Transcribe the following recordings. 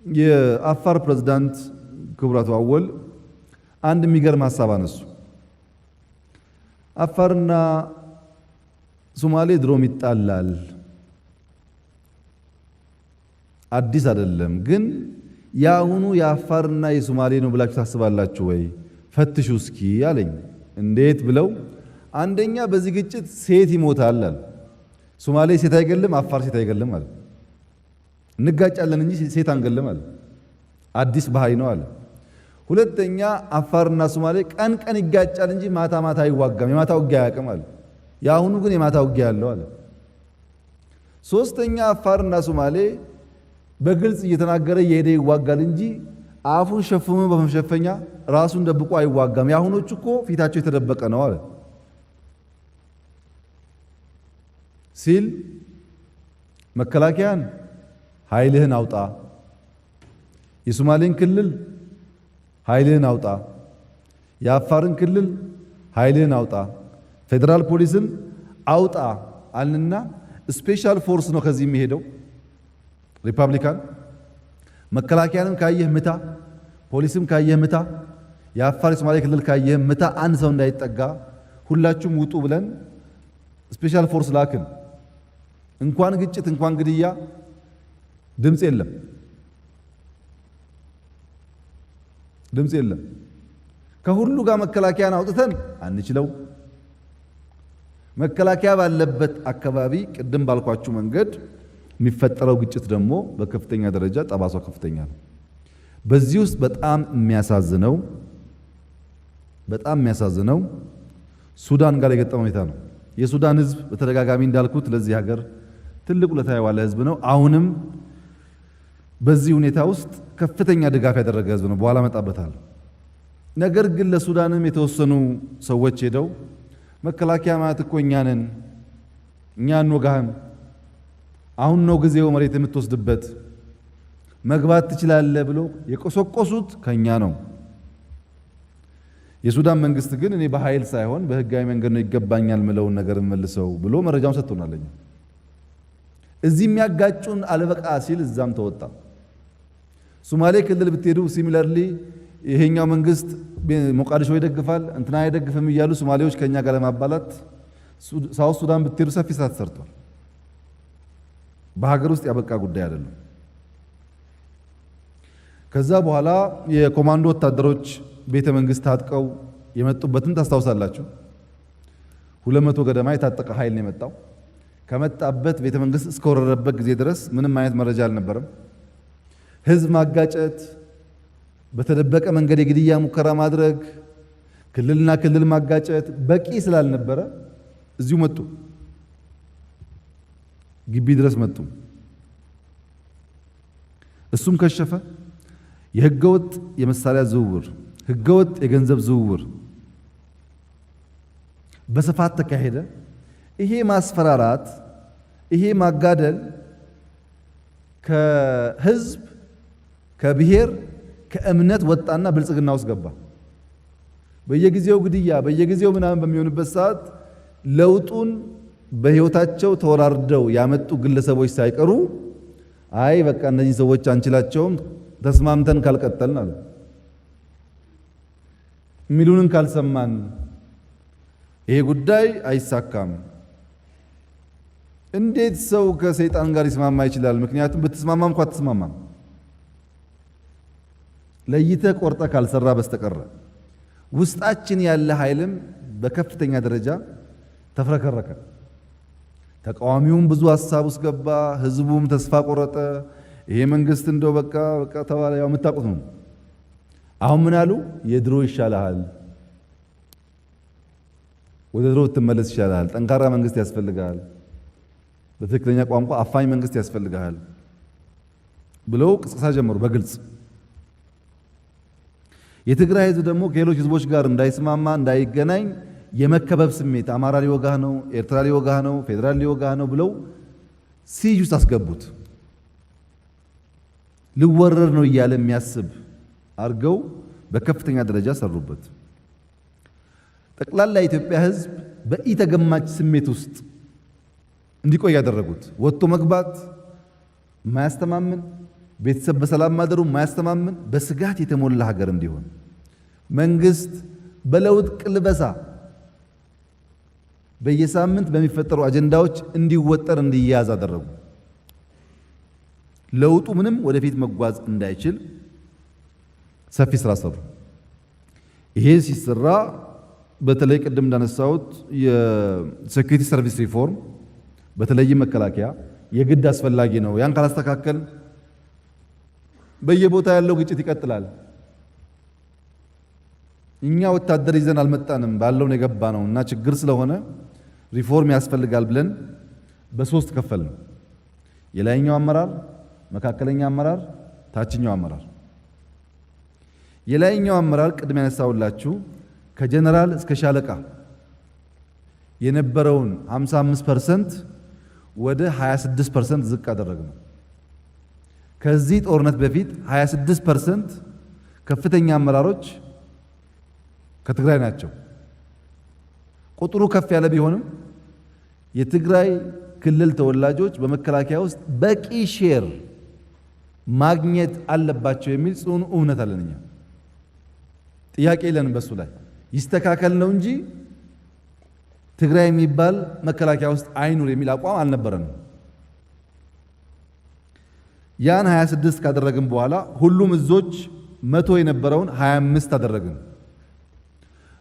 የአፋር ፕሬዝዳንት ክቡራቱ አወል አንድ የሚገርም ሐሳብ አነሱ። አፋርና ሶማሌ ድሮም ይጣላል፣ አዲስ አይደለም። ግን ያሁኑ የአፋርና የሶማሌ ነው ብላችሁ ታስባላችሁ ወይ? ፈትሹ እስኪ አለኝ። እንዴት ብለው? አንደኛ በዚህ ግጭት ሴት ይሞታል አለ። ሶማሌ ሴት አይገልም፣ አፋር ሴት አይገልም አለ። እንጋጫለን እንጂ ሴት አንገልም አለ። አዲስ ባህሪ ነው አለ። ሁለተኛ አፋርና ሶማሌ ቀን ቀን ይጋጫል እንጂ ማታ ማታ አይዋጋም፣ የማታ ውጊያ አያውቅም አለ። ያሁኑ ግን የማታ ውጊያ ያለው አለ። ሶስተኛ አፋርና ሶማሌ በግልጽ እየተናገረ እየሄደ ይዋጋል እንጂ አፉን ሸፍኖ በመሸፈኛ ራሱን ደብቆ አይዋጋም። ያሁኖቹ እኮ ፊታቸው የተደበቀ ነው አለ ሲል መከላከያን ኃይልህን አውጣ፣ የሶማሌን ክልል ኃይልህን አውጣ፣ የአፋርን ክልል ኃይልህን አውጣ፣ ፌዴራል ፖሊስን አውጣ አልንና ስፔሻል ፎርስ ነው ከዚህ የሚሄደው ሪፐብሊካን። መከላከያንም ካየህ ምታ፣ ፖሊስም ካየህ ምታ፣ የአፋር የሶማሌ ክልል ካየህ ምታ፣ አንድ ሰው እንዳይጠጋ ሁላችሁም ውጡ ብለን ስፔሻል ፎርስ ላክን። እንኳን ግጭት እንኳን ግድያ ድምፅ የለም፣ ድምፅ የለም። ከሁሉ ጋር መከላከያን አውጥተን አንችለው። መከላከያ ባለበት አካባቢ ቅድም ባልኳችሁ መንገድ የሚፈጠረው ግጭት ደግሞ በከፍተኛ ደረጃ ጠባሷ ከፍተኛ ነው። በዚህ ውስጥ በጣም የሚያሳዝነው ሱዳን ጋር የገጠመው ሁኔታ ነው። የሱዳን ሕዝብ በተደጋጋሚ እንዳልኩት ለዚህ ሀገር ትልቅ ውለታ የዋለ ሕዝብ ነው። አሁንም በዚህ ሁኔታ ውስጥ ከፍተኛ ድጋፍ ያደረገ ሕዝብ ነው። በኋላ መጣበታለሁ። ነገር ግን ለሱዳንም የተወሰኑ ሰዎች ሄደው መከላከያ ማለት እኮ እኛ ነን፣ እኛ እንወጋህም፣ አሁን ነው ጊዜው መሬት የምትወስድበት፣ መግባት ትችላለህ ብሎ የቆሰቆሱት ከኛ ነው። የሱዳን መንግስት ግን እኔ በኃይል ሳይሆን በህጋዊ መንገድ ነው ይገባኛል ምለውን ነገር መልሰው ብሎ መረጃውን ሰጥቶናል። እዚህ የሚያጋጩን አለበቃ ሲል እዛም ተወጣ። ሶማሌ ክልል ብትሄዱ ሲሚላርሊ ይሄኛው መንግስት ሞቃዲሾ ይደግፋል እንትና አይደግፍም እያሉ ሶማሌዎች ከኛ ጋር ለማባላት ሳውት ሱዳን ብትሄዱ ሰፊ ስራ ተሰርቷል። በሀገር ውስጥ ያበቃ ጉዳይ አይደለም። ከዛ በኋላ የኮማንዶ ወታደሮች ቤተ መንግስት ታጥቀው የመጡበትን ታስታውሳላችሁ። 200 ገደማ የታጠቀ ኃይል ነው የመጣው። ከመጣበት ቤተ መንግስት እስከወረረበት ጊዜ ድረስ ምንም አይነት መረጃ አልነበረም። ህዝብ ማጋጨት፣ በተደበቀ መንገድ የግድያ ሙከራ ማድረግ፣ ክልልና ክልል ማጋጨት በቂ ስላልነበረ እዚሁ መጡ፣ ግቢ ድረስ መጡ። እሱም ከሸፈ። የህገወጥ የመሳሪያ ዝውውር፣ ህገወጥ የገንዘብ ዝውውር በስፋት ተካሄደ። ይሄ ማስፈራራት፣ ይሄ ማጋደል ከህዝብ ከብሔር ከእምነት ወጣና ብልጽግና ውስጥ ገባ። በየጊዜው ግድያ በየጊዜው ምናምን በሚሆንበት ሰዓት ለውጡን በህይወታቸው ተወራርደው ያመጡ ግለሰቦች ሳይቀሩ አይ በቃ እነዚህ ሰዎች አንችላቸውም ተስማምተን ካልቀጠልን አሉ። ሚሉንን ካልሰማን ይሄ ጉዳይ አይሳካም። እንዴት ሰው ከሰይጣን ጋር ይስማማ ይችላል? ምክንያቱም ብትስማማም እንኳን አትስማማም። ለይተህ ቆርጠ ካልሰራ በስተቀር ውስጣችን ያለ ኃይልም በከፍተኛ ደረጃ ተፍረከረከ። ተቃዋሚውም ብዙ ሐሳብ ውስጥ ገባ። ህዝቡም ተስፋ ቆረጠ። ይሄ መንግስት እንደው በቃ ተባለ። ያው የምታውቁት ነው። አሁን ምን አሉ? የድሮ ይሻላል፣ ወደ ድሮ ብትመለስ ይሻላል፣ ጠንካራ መንግስት ያስፈልጋል፣ በትክክለኛ ቋንቋ አፋኝ መንግስት ያስፈልጋል ብለው ቅስቀሳ ጀመሩ በግልጽ። የትግራይ ህዝብ ደግሞ ከሌሎች ህዝቦች ጋር እንዳይስማማ እንዳይገናኝ የመከበብ ስሜት አማራ ሊወጋህ ነው፣ ኤርትራ ሊወጋህ ነው፣ ፌዴራል ሊወጋህ ነው ብለው ሲጅ ውስጥ አስገቡት። ልወረር ነው እያለ የሚያስብ አርገው በከፍተኛ ደረጃ ሰሩበት። ጠቅላላ የኢትዮጵያ ህዝብ በኢተገማች ስሜት ውስጥ እንዲቆይ ያደረጉት ወጥቶ መግባት ማያስተማምን ቤተሰብ በሰላም ማደሩ ማያስተማምን በስጋት የተሞላ ሀገር እንዲሆን መንግስት በለውጥ ቅልበሳ በየሳምንት በሚፈጠሩ አጀንዳዎች እንዲወጠር እንዲያዝ አደረጉ። ለውጡ ምንም ወደፊት መጓዝ እንዳይችል ሰፊ ስራ ሰሩ። ይሄ ሲሰራ በተለይ ቅድም እንዳነሳሁት የሴኩሪቲ ሰርቪስ ሪፎርም በተለይም መከላከያ የግድ አስፈላጊ ነው። ያን ካላስተካከል በየቦታ ያለው ግጭት ይቀጥላል። እኛ ወታደር ይዘን አልመጣንም ባለው ነው የገባ ነው እና ችግር ስለሆነ ሪፎርም ያስፈልጋል ብለን በሶስት ከፈልን። የላይኛው አመራር፣ መካከለኛ አመራር፣ ታችኛው አመራር። የላይኛው አመራር ቅድም ያነሳውላችሁ ከጀነራል እስከ ሻለቃ የነበረውን 55% ወደ 26% ዝቅ አደረግነው። ከዚህ ጦርነት በፊት 26% ከፍተኛ አመራሮች ከትግራይ ናቸው። ቁጥሩ ከፍ ያለ ቢሆንም የትግራይ ክልል ተወላጆች በመከላከያ ውስጥ በቂ ሼር ማግኘት አለባቸው የሚል ጽኑ እምነት አለን። እኛ ጥያቄ የለንም በሱ ላይ ይስተካከል ነው እንጂ ትግራይ የሚባል መከላከያ ውስጥ አይኑር የሚል አቋም አልነበረንም። ያን 26 ካደረግን በኋላ ሁሉም እዞች 100 የነበረውን 25 አደረግን።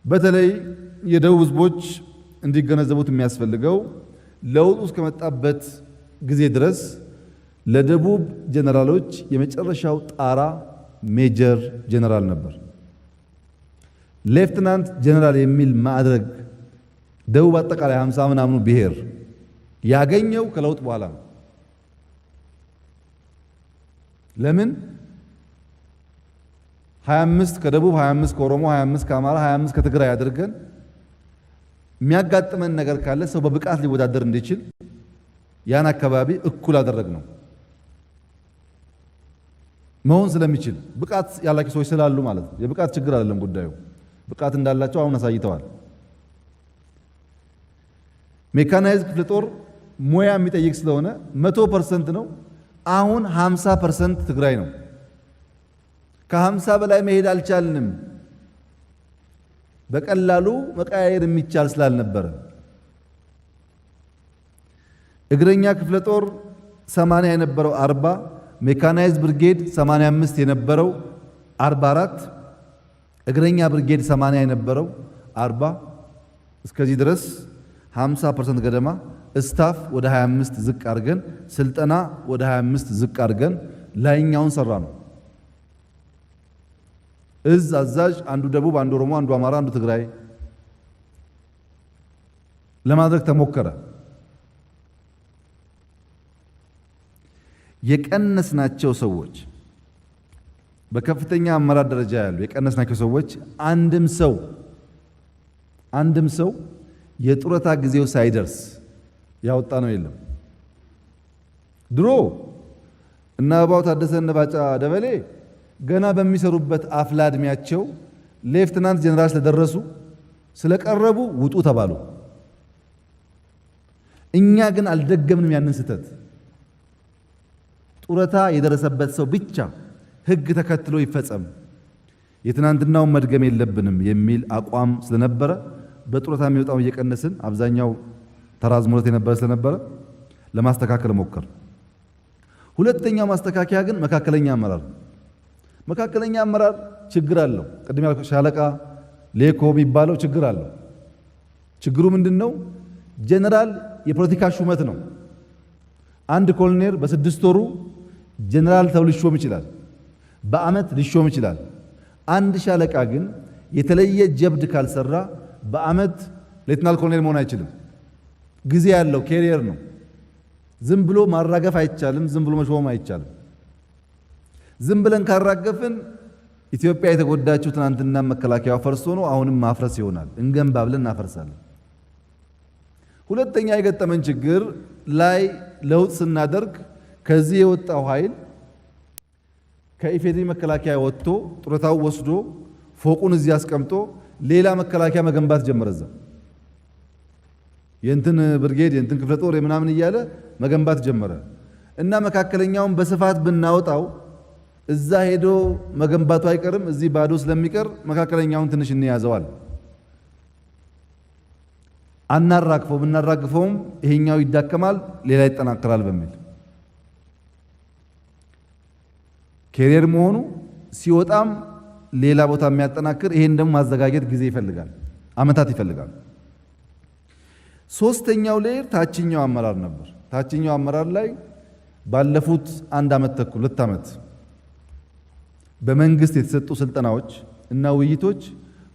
በተለይ የደቡብ ህዝቦች እንዲገነዘቡት የሚያስፈልገው ለውጡ እስከመጣበት ጊዜ ድረስ ለደቡብ ጀነራሎች የመጨረሻው ጣራ ሜጀር ጀነራል ነበር። ሌፍትናንት ጀነራል የሚል ማዕረግ ደቡብ አጠቃላይ 50 ምናምኑ ብሔር ያገኘው ከለውጥ በኋላ ነው። ለምን 25 ከደቡብ 25 ከኦሮሞ 25 ከአማራ 25 ከትግራይ አድርገን የሚያጋጥመን ነገር ካለ ሰው በብቃት ሊወዳደር እንዲችል ያን አካባቢ እኩል አደረግ ነው። መሆን ስለሚችል ብቃት ያላቸው ሰዎች ስላሉ ማለት ነው። የብቃት ችግር አይደለም ጉዳዩ። ብቃት እንዳላቸው አሁን አሳይተዋል። ሜካናይዝድ ክፍለ ጦር ሙያ የሚጠይቅ ስለሆነ 100% ነው። አሁን 50% ትግራይ ነው። ከ50 በላይ መሄድ አልቻልንም። በቀላሉ መቀያየር የሚቻል ስላልነበረ እግረኛ ክፍለ ጦር 80 የነበረው 40፣ ሜካናይዝድ ብርጌድ 85 የነበረው 44፣ እግረኛ ብርጌድ 80 የነበረው 40። እስከዚህ ድረስ 50% ገደማ ስታፍ ወደ 25 ዝቅ አድርገን ስልጠና ወደ 25 ዝቅ አድርገን ላይኛውን ሰራ ነው። እዝ አዛዥ አንዱ ደቡብ፣ አንዱ ኦሮሞ፣ አንዱ አማራ፣ አንዱ ትግራይ ለማድረግ ተሞከረ። የቀነስናቸው ሰዎች በከፍተኛ አመራር ደረጃ ያሉ የቀነስናቸው ሰዎች አንድም ሰው የጡረታ ጊዜው ሳይደርስ ያወጣ ነው የለም። ድሮ እና አበባው ታደሰ እና ባጫ ደበሌ ገና በሚሰሩበት አፍላ እድሜያቸው ሌፍትናንት ጀነራል ስለደረሱ ስለቀረቡ ውጡ ተባሉ። እኛ ግን አልደገምንም ያንን ስህተት። ጡረታ የደረሰበት ሰው ብቻ ሕግ ተከትሎ ይፈጸም፣ የትናንትናውን መድገም የለብንም የሚል አቋም ስለነበረ በጡረታ የሚወጣው እየቀነስን አብዛኛው ተራዝሞለት የነበረ ስለነበረ ለማስተካከል ሞከር። ሁለተኛው ማስተካከያ ግን መካከለኛ አመራር ችግር አለው። ቅድም ያልኩት ሻለቃ ሌኮ የሚባለው ችግር አለው። ችግሩ ምንድነው? ጀነራል የፖለቲካ ሹመት ነው። አንድ ኮሎኔል በ6 ወሩ ጀነራል ተብሎ ሊሾም ይችላል፣ በአመት ሊሾም ይችላል። አንድ ሻለቃ ግን የተለየ ጀብድ ካልሰራ በአመት ሌተናል ኮሎኔል መሆን አይችልም። ጊዜ ያለው ኬሪየር ነው። ዝም ብሎ ማራገፍ አይቻልም። ዝም ብሎ መሾም አይቻልም። ዝም ብለን ካራገፍን ኢትዮጵያ የተጎዳችው ትናንትና መከላከያው ፈርሶ ነው። አሁንም ማፍረስ ይሆናል። እንገንባ ብለን እናፈርሳለን። ሁለተኛ የገጠመን ችግር ላይ ለውጥ ስናደርግ ከዚህ የወጣው ኃይል ከኢፌዴሪ መከላከያ ወጥቶ ጡረታው ወስዶ ፎቁን እዚህ አስቀምጦ ሌላ መከላከያ መገንባት ጀመረዘ። የእንትን ብርጌድ የእንትን ክፍለ ጦር ምናምን እያለ መገንባት ጀመረ እና መካከለኛውን በስፋት ብናወጣው እዛ ሄዶ መገንባቱ አይቀርም። እዚህ ባዶ ስለሚቀር መካከለኛውን ትንሽ እንያዘዋል። አናራግፈው ብናራግፈውም ይሄኛው ይዳከማል፣ ሌላ ይጠናከራል በሚል ኬሪየር መሆኑ ሲወጣም ሌላ ቦታ የሚያጠናክር ይሄን ደግሞ ማዘጋጀት ጊዜ ይፈልጋል፣ አመታት ይፈልጋል። ሶስተኛው ሌየር ታችኛው አመራር ነበር። ታችኛው አመራር ላይ ባለፉት 1 ዓመት ተኩል 2 ዓመት በመንግስት የተሰጡ ስልጠናዎች እና ውይይቶች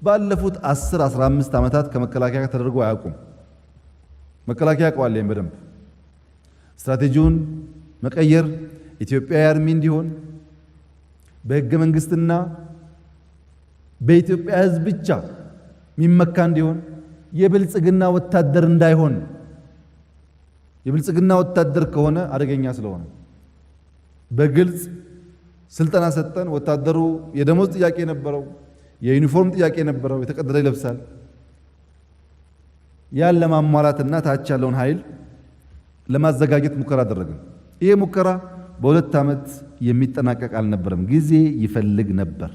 ባለፉት 10 15 ዓመታት ከመከላከያ ጋር ተደርጎ አያውቁም። መከላከያ ያውቀዋል በደንብ ስትራቴጂውን መቀየር፣ ኢትዮጵያ አርሚ እንዲሆን በህገ መንግስትና በኢትዮጵያ ህዝብ ብቻ የሚመካ እንዲሆን፣ የብልጽግና ወታደር እንዳይሆን። የብልጽግና ወታደር ከሆነ አደገኛ ስለሆነ በግልጽ ስልጠና ሰጠን። ወታደሩ የደሞዝ ጥያቄ ነበረው፣ የዩኒፎርም ጥያቄ ነበረው፣ የተቀደደ ይለብሳል። ያን ለማሟላትና ታች ያለውን ኃይል ለማዘጋጀት ሙከራ አደረግን። ይሄ ሙከራ በ2 ዓመት የሚጠናቀቅ አልነበረም፣ ጊዜ ይፈልግ ነበር።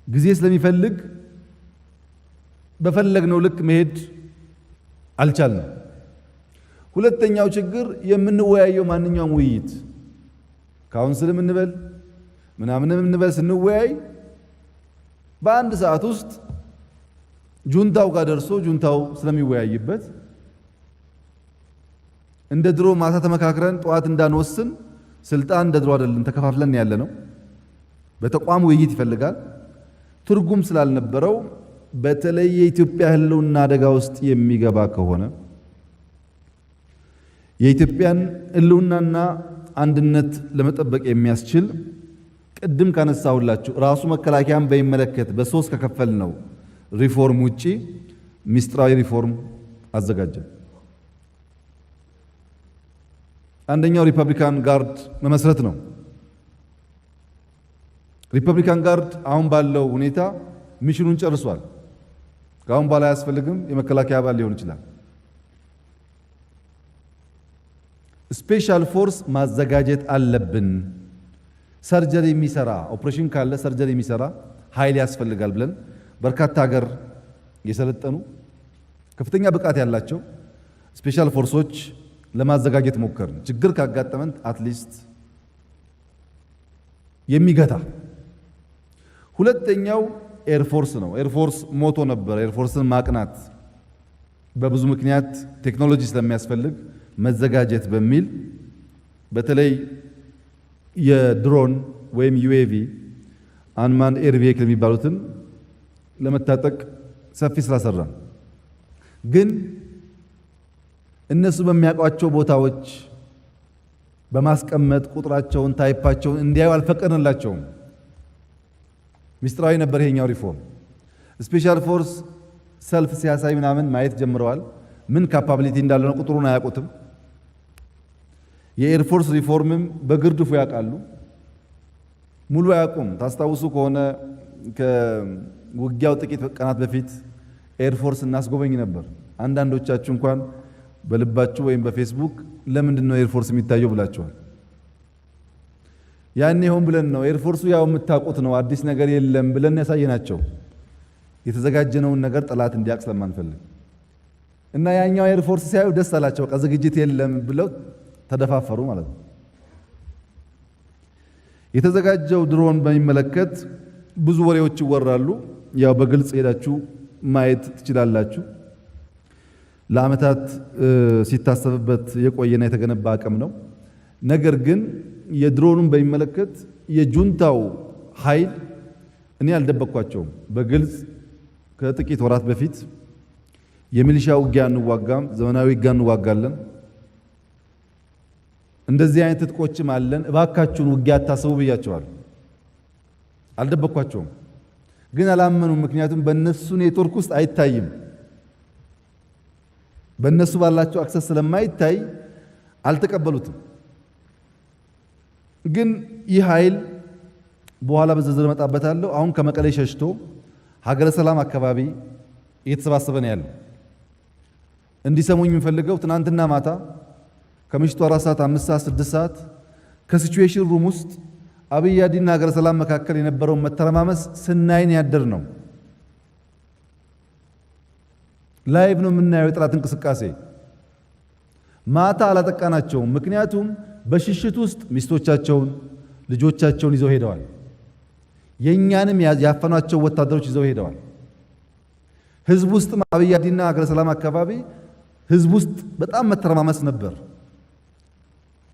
ጊዜ ስለሚፈልግ በፈለግነው ልክ መሄድ አልቻልንም። ሁለተኛው ችግር የምንወያየው ማንኛውም ውይይት ካውንስልም እንበል ምናምንም እንበል ስንወያይ በአንድ ሰዓት ውስጥ ጁንታው ጋር ደርሶ ጁንታው ስለሚወያይበት እንደ ድሮ ማታ ተመካክረን ጠዋት እንዳንወስን ስልጣን እንደ ድሮ አይደለም፣ ተከፋፍለን ያለ ነው። በተቋም ውይይት ይፈልጋል። ትርጉም ስላልነበረው በተለይ የኢትዮጵያ ህልውና አደጋ ውስጥ የሚገባ ከሆነ የኢትዮጵያን ህልውናና አንድነት ለመጠበቅ የሚያስችል ቅድም ካነሳሁላችሁ ራሱ መከላከያን በሚመለከት በ3 ከከፈል ነው ሪፎርም ውጪ ሚስጥራዊ ሪፎርም አዘጋጀን። አንደኛው ሪፐብሊካን ጋርድ መመስረት ነው። ሪፐብሊካን ጋርድ አሁን ባለው ሁኔታ ሚሽኑን ጨርሷል። ከአሁን በኋላ አያስፈልግም፣ የመከላከያ አባል ሊሆን ይችላል። ስፔሻል ፎርስ ማዘጋጀት አለብን። ሰርጀሪ የሚሰራ ኦፕሬሽን ካለ ሰርጀሪ የሚሰራ ኃይል ያስፈልጋል ብለን በርካታ ሀገር የሰለጠኑ ከፍተኛ ብቃት ያላቸው ስፔሻል ፎርሶች ለማዘጋጀት ሞከርን። ችግር ካጋጠመን አትሊስት የሚገታ። ሁለተኛው ኤርፎርስ ነው። ኤርፎርስ ሞቶ ነበር። ኤርፎርስን ማቅናት በብዙ ምክንያት ቴክኖሎጂ ስለሚያስፈልግ መዘጋጀት በሚል በተለይ የድሮን ወይም ዩኤቪ አንማን ኤር ቬሂክል የሚባሉትን ለመታጠቅ ሰፊ ስራ ሰራን። ግን እነሱ በሚያውቋቸው ቦታዎች በማስቀመጥ ቁጥራቸውን ታይፓቸውን እንዲያዩ አልፈቀድንላቸውም። ሚስጥራዊ ነበር ይሄኛው ሪፎርም። ስፔሻል ፎርስ ሰልፍ ሲያሳይ ምናምን ማየት ጀምረዋል። ምን ካፓቢሊቲ እንዳለ ነው ቁጥሩን አያውቁትም። የኤርፎርስ ሪፎርምም በግርድፉ ያውቃሉ፣ ሙሉ አያውቁም። ታስታውሱ ከሆነ ከውጊያው ጥቂት ቀናት በፊት ኤርፎርስ እናስጎበኝ ነበር። አንዳንዶቻችሁ እንኳን በልባችሁ ወይም በፌስቡክ ለምንድን ነው ኤርፎርስ የሚታየው ብላችኋል። ያኔ ሆን ብለን ነው ኤርፎርሱ ያው የምታውቁት ነው አዲስ ነገር የለም ብለን ያሳየናቸው፣ የተዘጋጀነውን ነገር ጠላት እንዲያውቅ ስለማንፈልግ እና ያኛው ኤርፎርስ ሲያዩ ደስ አላቸው። በቃ ዝግጅት የለም ብለው ተደፋፈሩ ማለት ነው። የተዘጋጀው ድሮን በሚመለከት ብዙ ወሬዎች ይወራሉ። ያው በግልጽ ሄዳችሁ ማየት ትችላላችሁ። ለዓመታት ሲታሰብበት የቆየና የተገነባ አቅም ነው። ነገር ግን የድሮኑን በሚመለከት የጁንታው ኃይል እኔ አልደበቅኳቸውም። በግልጽ ከጥቂት ወራት በፊት የሚሊሻ ውጊያ እንዋጋም፣ ዘመናዊ ውጊያ እንዋጋለን፣ እንደዚህ አይነት ትጥቆችም አለን፣ እባካችሁን ውጊያ አታስቡ ብያቸዋል። አልደበቅኳቸውም። ግን አላመኑም። ምክንያቱም በእነሱ ኔትወርክ ውስጥ አይታይም። በእነሱ ባላቸው አክሰስ ስለማይታይ አልተቀበሉትም። ግን ይህ ኃይል በኋላ በዝርዝር መጣበታለሁ። አሁን ከመቀሌ ሸሽቶ ሀገረ ሰላም አካባቢ እየተሰባሰበ ነው ያለው። እንዲሰሙኝ የምፈልገው ትናንትና ማታ ከምሽቱ 4 ሰዓት፣ 5 ሰዓት፣ 6 ሰዓት ከሲቹዌሽን ሩም ውስጥ አብይ አዲና ሀገረ ሰላም መካከል የነበረውን መተረማመስ ስናይን ያደር ነው። ላይቭ ነው የምናየው የጠላት እንቅስቃሴ። ማታ አላጠቃናቸውም። ምክንያቱም በሽሽት ውስጥ ሚስቶቻቸውን ልጆቻቸውን ይዘው ሄደዋል። የኛንም ያፈኗቸው ወታደሮች ይዘው ሄደዋል። ህዝብ ውስጥ አብይ አዲና ሀገረ ሰላም አካባቢ ህዝብ ውስጥ በጣም መተረማመስ ነበር።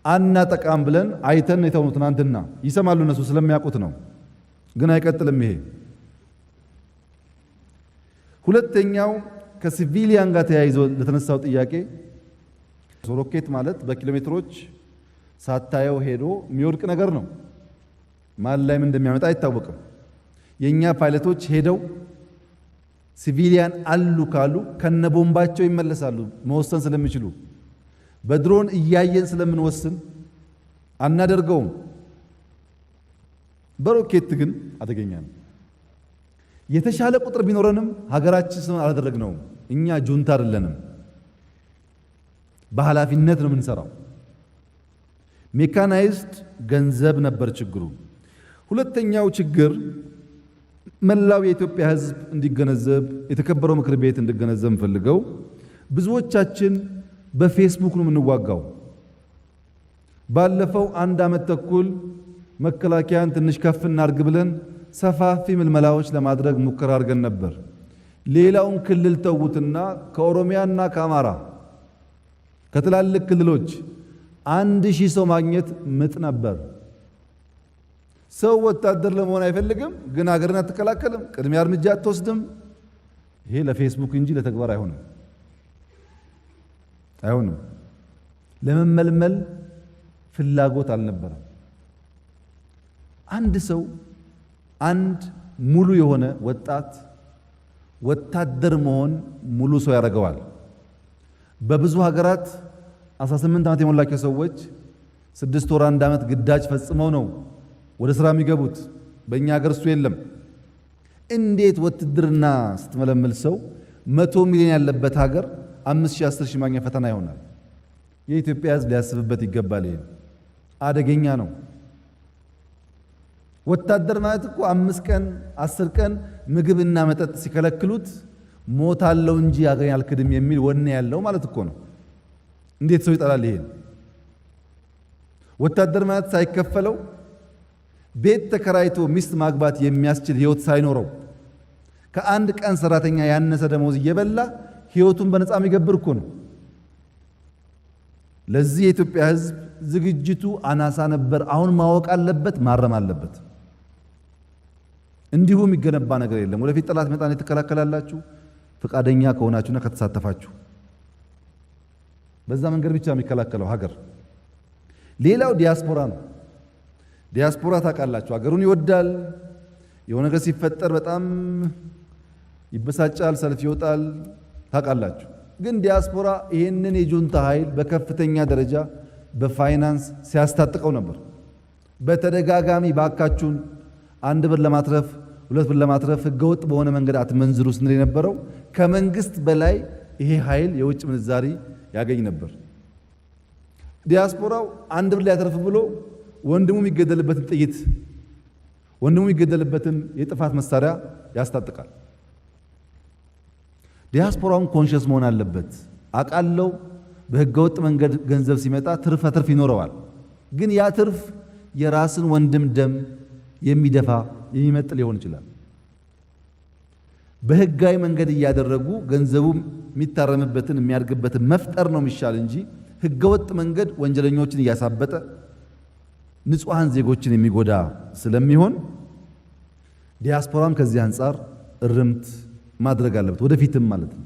አናጠቃም ብለን አይተን የተውኑ ትናንትና ይሰማሉ እነሱ ስለሚያውቁት ነው። ግን አይቀጥልም ይሄ። ሁለተኛው ከሲቪሊያን ጋር ተያይዞ ለተነሳው ጥያቄ ሮኬት ማለት በኪሎ ሜትሮች ሳታየው ሄዶ የሚወድቅ ነገር ነው። ማን ላይ ምን እንደሚያመጣ አይታወቅም። የኛ ፓይለቶች ሄደው ሲቪሊያን አሉ ካሉ ከነቦምባቸው ይመለሳሉ መወሰን ስለሚችሉ። በድሮን እያየን ስለምንወስን አናደርገውም። በሮኬት ግን አደገኛ ነው። የተሻለ ቁጥር ቢኖረንም ሀገራችን ስለሆነ አላደረግነውም። እኛ ጁንታ አይደለንም። በኃላፊነት ነው የምንሰራው። ሜካናይዝድ ገንዘብ ነበር ችግሩ። ሁለተኛው ችግር መላው የኢትዮጵያ ሕዝብ እንዲገነዘብ የተከበረው ምክር ቤት እንዲገነዘብ ፈልገው ብዙዎቻችን በፌስቡክ ነው የምንዋጋው። ባለፈው 1 ዓመት ተኩል መከላከያን ትንሽ ከፍ እናርግ ብለን ሰፋፊ ምልመላዎች ለማድረግ ሙከራ አድርገን ነበር። ሌላውን ክልል ተውትና ከኦሮሚያና ከአማራ ከትላልቅ ክልሎች 1000 ሰው ማግኘት ምጥ ነበር። ሰው ወታደር ለመሆን አይፈልግም፣ ግን ሀገርን አትከላከልም፣ ቅድሚያ እርምጃ አትወስድም። ይሄ ለፌስቡክ እንጂ ለተግባር አይሆንም። ለመመልመል ፍላጎት አልነበረም። አንድ ሰው አንድ ሙሉ የሆነ ወጣት ወታደር መሆን ሙሉ ሰው ያደርገዋል። በብዙ ሀገራት 18 ዓመት የሞላቸው ሰዎች 6 ወር 1 ዓመት ግዳጅ ፈጽመው ነው ወደ ስራ የሚገቡት። በእኛ ሀገር እሱ የለም። እንዴት ውትድርና ስትመለምል ሰው 100 ሚሊዮን ያለበት ሀገር 5000 10,000 ማግኘት ፈተና ይሆናል? የኢትዮጵያ ሕዝብ ሊያስብበት ይገባል። ይሄ አደገኛ ነው። ወታደር ማለት እኮ 5 ቀን 10 ቀን ምግብና መጠጥ ሲከለክሉት ሞታለው እንጂ ያገኝ አልክድም የሚል ወኔ ያለው ማለት እኮ ነው። እንዴት ሰው ይጠላል ይሄን? ወታደር ማለት ሳይከፈለው ቤት ተከራይቶ ሚስት ማግባት የሚያስችል ህይወት ሳይኖረው ከአንድ ቀን ሰራተኛ ያነሰ ደሞዝ እየበላ ህይወቱን በነፃ የሚገብር እኮ ነው። ለዚህ የኢትዮጵያ ሕዝብ ዝግጅቱ አናሳ ነበር። አሁን ማወቅ አለበት፣ ማረም አለበት። እንዲሁ የሚገነባ ነገር የለም። ወደፊት ጠላት መጣን የተከላከላላችሁ ፈቃደኛ ከሆናችሁና ከተሳተፋችሁ በዛ መንገድ ብቻ የሚከላከለው ሀገር። ሌላው ዲያስፖራ ነው። ዲያስፖራ ታውቃላችሁ፣ ሀገሩን ይወዳል። የሆነ ነገር ሲፈጠር በጣም ይበሳጫል፣ ሰልፍ ይወጣል። ታውቃላችሁ። ግን ዲያስፖራ ይሄንን የጁንታ ኃይል በከፍተኛ ደረጃ በፋይናንስ ሲያስታጥቀው ነበር። በተደጋጋሚ ባካችሁን 1 ብር ለማትረፍ 2 ብር ለማትረፍ ህገወጥ በሆነ መንገድ አትመንዝሩ ስንል የነበረው ከመንግስት በላይ ይሄ ኃይል የውጭ ምንዛሪ ያገኝ ነበር። ዲያስፖራው 1 ብር ሊያተርፍ ብሎ ወንድሙ የሚገደልበትን ጥይት ወንድሙ የሚገደልበትን የጥፋት መሳሪያ ያስታጥቃል። ዲያስፖራውን ኮንሽስ መሆን አለበት። አቃለው በህገወጥ መንገድ ገንዘብ ሲመጣ ትርፍ ይኖረዋል። ግን ያ ትርፍ የራስን ወንድም ደም የሚደፋ የሚመጥ ሊሆን ይችላል። በህጋዊ መንገድ እያደረጉ ገንዘቡ የሚታረምበትን የሚያድግበትን መፍጠር ነው የሚሻል እንጂ ህገወጥ መንገድ ወንጀለኞችን እያሳበጠ ንጹሃን ዜጎችን የሚጎዳ ስለሚሆን ዲያስፖራም ከዚህ አንፃር እርምት ማድረግ አለበት፣ ወደፊትም ማለት ነው።